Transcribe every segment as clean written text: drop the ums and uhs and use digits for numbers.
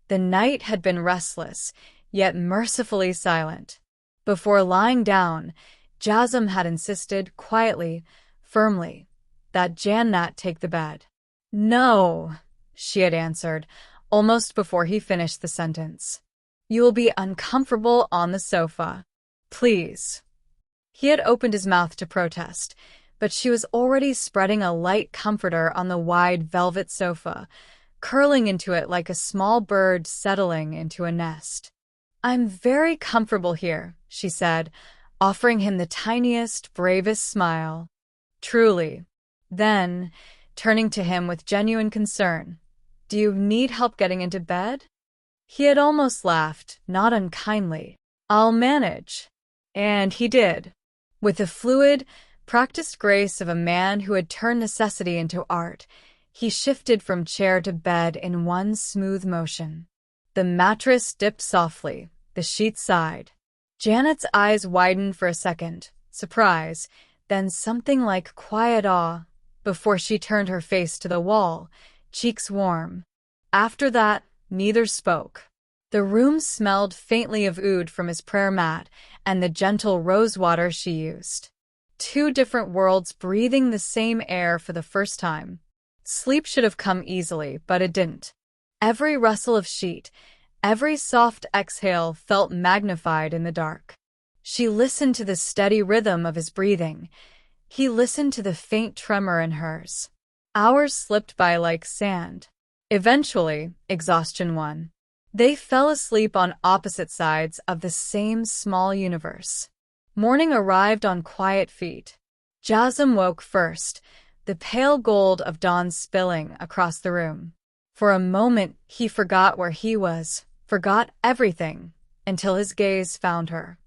The night had been restless, yet mercifully silent. Before lying down, Jasim had insisted, quietly, firmly, that Jannat take the bed. "No," she had answered, almost before he finished the sentence. "You will be uncomfortable on the sofa. Please." He had opened his mouth to protest, but she was already spreading a light comforter on the wide velvet sofa, curling into it like a small bird settling into a nest. "I'm very comfortable here," she said, offering him the tiniest, bravest smile. "Truly." Then, turning to him with genuine concern, "Do you need help getting into bed?" He had almost laughed, not unkindly. "I'll manage." And he did. With the fluid, practiced grace of a man who had turned necessity into art, he shifted from chair to bed in one smooth motion. The mattress dipped softly, the sheets sighed. Janet's eyes widened for a second, surprise, then something like quiet awe, before she turned her face to the wall, cheeks warm. After that, neither spoke. The room smelled faintly of oud from his prayer mat and the gentle rose water she used. Two different worlds breathing the same air for the first time. Sleep should have come easily, but it didn't. Every rustle of sheet, every soft exhale felt magnified in the dark. She listened to the steady rhythm of his breathing. He listened to the faint tremor in hers. Hours slipped by like sand. Eventually, exhaustion won. They fell asleep on opposite sides of the same small universe. Morning arrived on quiet feet. Jasim woke first, the pale gold of dawn spilling across the room. For a moment, he forgot where he was, forgot everything, until his gaze found her.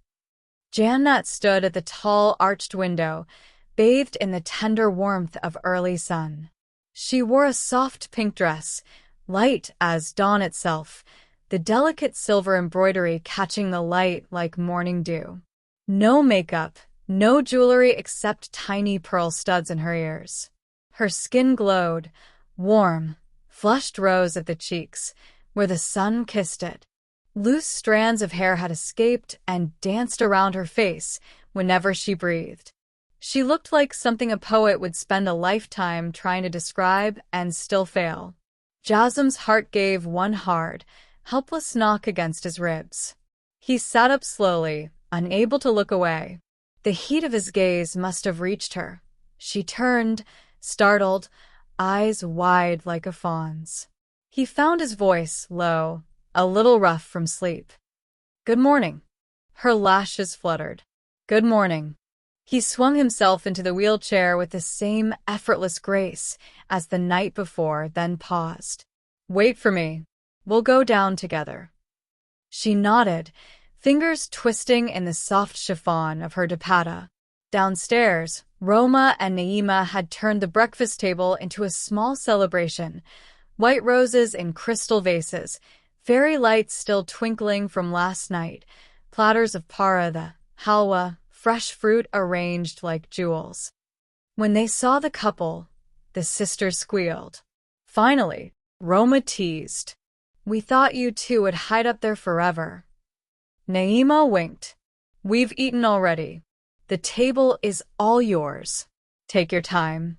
Jannat stood at the tall, arched window, bathed in the tender warmth of early sun. She wore a soft pink dress, light as dawn itself, the delicate silver embroidery catching the light like morning dew. No makeup, no jewelry except tiny pearl studs in her ears. Her skin glowed, warm, flushed rose at the cheeks, where the sun kissed it. Loose strands of hair had escaped and danced around her face whenever she breathed. She looked like something a poet would spend a lifetime trying to describe and still fail. Jasim's heart gave one hard, helpless knock against his ribs. He sat up slowly, unable to look away. The heat of his gaze must have reached her. She turned, startled, eyes wide like a fawn's. He found his voice low, a little rough from sleep. "Good morning." Her lashes fluttered. "Good morning." He swung himself into the wheelchair with the same effortless grace as the night before, then paused. "Wait for me. We'll go down together." She nodded, fingers twisting in the soft chiffon of her dupatta. Downstairs, Roma and Naima had turned the breakfast table into a small celebration, white roses in crystal vases, fairy lights still twinkling from last night, platters of paratha, halwa, fresh fruit arranged like jewels. When they saw the couple, the sisters squealed. Finally, Roma teased, "We thought you two would hide up there forever." Naima winked. "We've eaten already. The table is all yours. Take your time."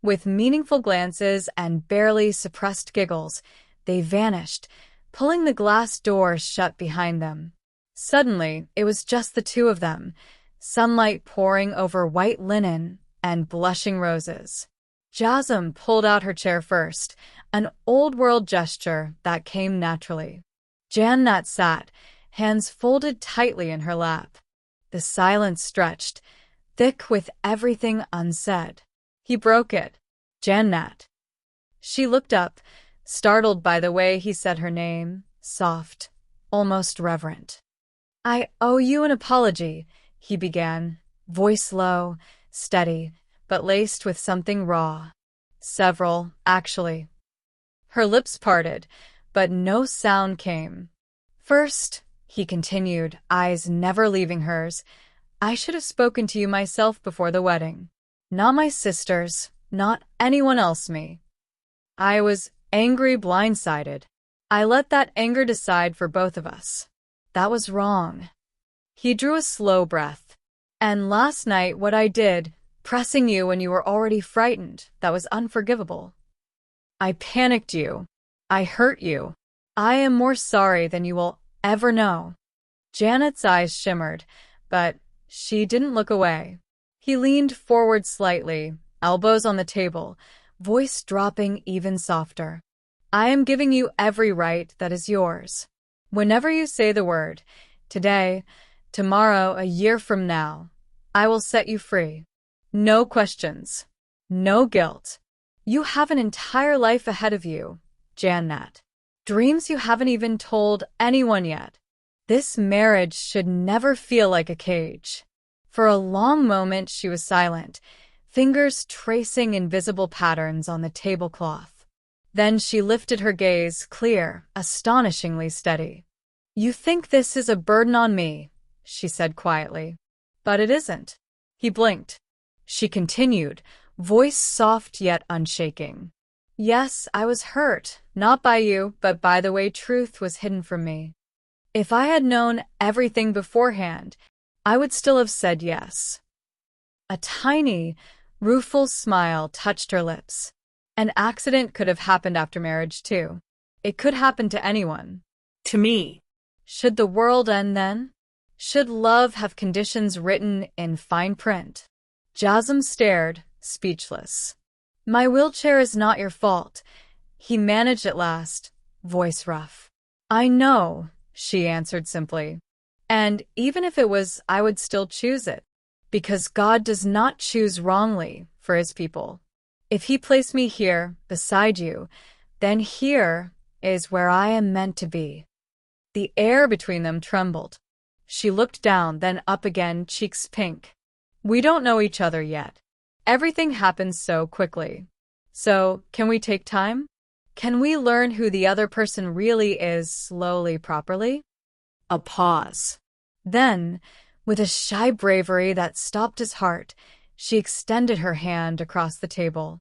With meaningful glances and barely suppressed giggles, they vanished, pulling the glass door shut behind them. Suddenly, it was just the two of them, sunlight pouring over white linen and blushing roses. Jasim pulled out her chair first, an old-world gesture that came naturally. Jannat sat, hands folded tightly in her lap. The silence stretched, thick with everything unsaid. He broke it. "Jannat." She looked up, startled by the way he said her name, soft, almost reverent. "I owe you an apology," he began, voice low, steady, but laced with something raw. "Several, actually." Her lips parted, but no sound came. "First," he continued, eyes never leaving hers, "I should have spoken to you myself before the wedding. Not my sisters, not anyone else me. I was angry, blindsided. I let that anger decide for both of us. That was wrong. He drew a slow breath. And last night, what I did, pressing you when you were already frightened, that was unforgivable. I panicked you. I hurt you. I am more sorry than you will ever know. Janet's eyes shimmered, but she didn't look away. He leaned forward slightly, elbows on the table, voice dropping even softer. I am giving you every right that is yours. Whenever you say the word, today, tomorrow, a year from now, I will set you free. No questions. No guilt. You have an entire life ahead of you, Jannat. Dreams you haven't even told anyone yet. This marriage should never feel like a cage. For a long moment she was silent, fingers tracing invisible patterns on the tablecloth. Then she lifted her gaze, clear, astonishingly steady. You think this is a burden on me, she said quietly. But it isn't. He blinked. She continued, voice soft yet unshaking. Yes, I was hurt, not by you, but by the way truth was hidden from me. If I had known everything beforehand, I would still have said yes. A tiny, rueful smile touched her lips. An accident could have happened after marriage, too. It could happen to anyone. To me. Should the world end then? Should love have conditions written in fine print? Jasim stared, speechless. My wheelchair is not your fault. He managed at last, voice rough. I know, she answered simply. And even if it was, I would still choose it. Because God does not choose wrongly for his people. If he placed me here, beside you, then here is where I am meant to be. The air between them trembled. She looked down, then up again, cheeks pink. We don't know each other yet. Everything happens so quickly. So, can we take time? Can we learn who the other person really is slowly, properly? A pause. Then, with a shy bravery that stopped his heart, she extended her hand across the table.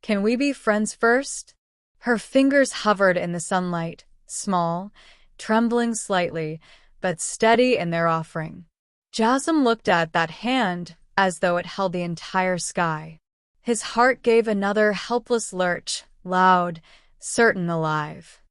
Can we be friends first? Her fingers hovered in the sunlight, small, trembling slightly, but steady in their offering. Jasim looked at that hand as though it held the entire sky. His heart gave another helpless lurch, loud, certain, alive.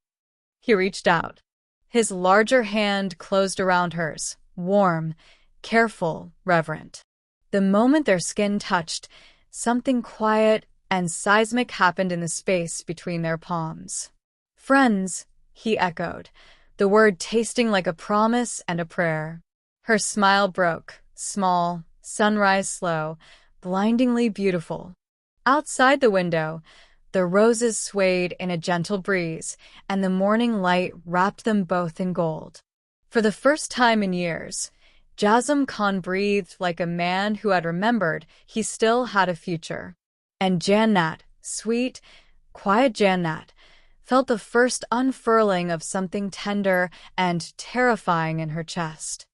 He reached out. His larger hand closed around hers, warm, careful, reverent. The moment their skin touched, something quiet and seismic happened in the space between their palms. Friends, he echoed, the word tasting like a promise and a prayer. Her smile broke, small, sunrise slow, blindingly beautiful. Outside the window, the roses swayed in a gentle breeze, and the morning light wrapped them both in gold. For the first time in years, Jasim Khan breathed like a man who had remembered he still had a future. And Jannat, sweet, quiet Jannat, felt the first unfurling of something tender and terrifying in her chest.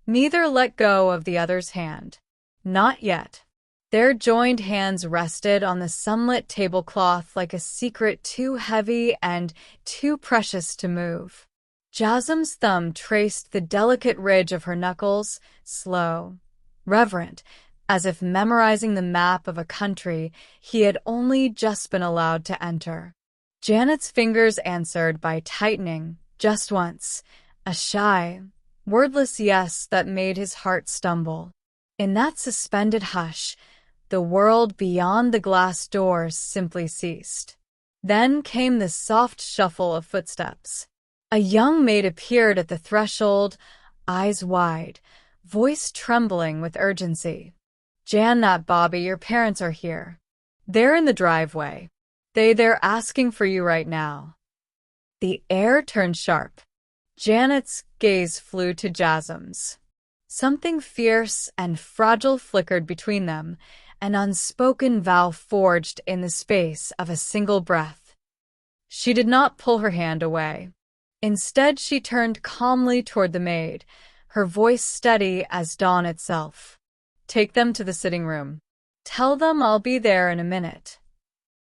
Neither let go of the other's hand. Not yet. Their joined hands rested on the sunlit tablecloth like a secret too heavy and too precious to move. Jasim's thumb traced the delicate ridge of her knuckles, slow, reverent, as if memorizing the map of a country he had only just been allowed to enter. Janet's fingers answered by tightening, just once, a shy, wordless yes that made his heart stumble. In that suspended hush, the world beyond the glass doors simply ceased. Then came the soft shuffle of footsteps. A young maid appeared at the threshold, eyes wide, voice trembling with urgency. Jannat, Bobby, your parents are here. They're in the driveway. They're asking for you right now. The air turned sharp. Janet's gaze flew to Jasim's. Something fierce and fragile flickered between them, an unspoken vow forged in the space of a single breath. She did not pull her hand away. Instead, she turned calmly toward the maid, her voice steady as dawn itself. Take them to the sitting room. Tell them I'll be there in a minute.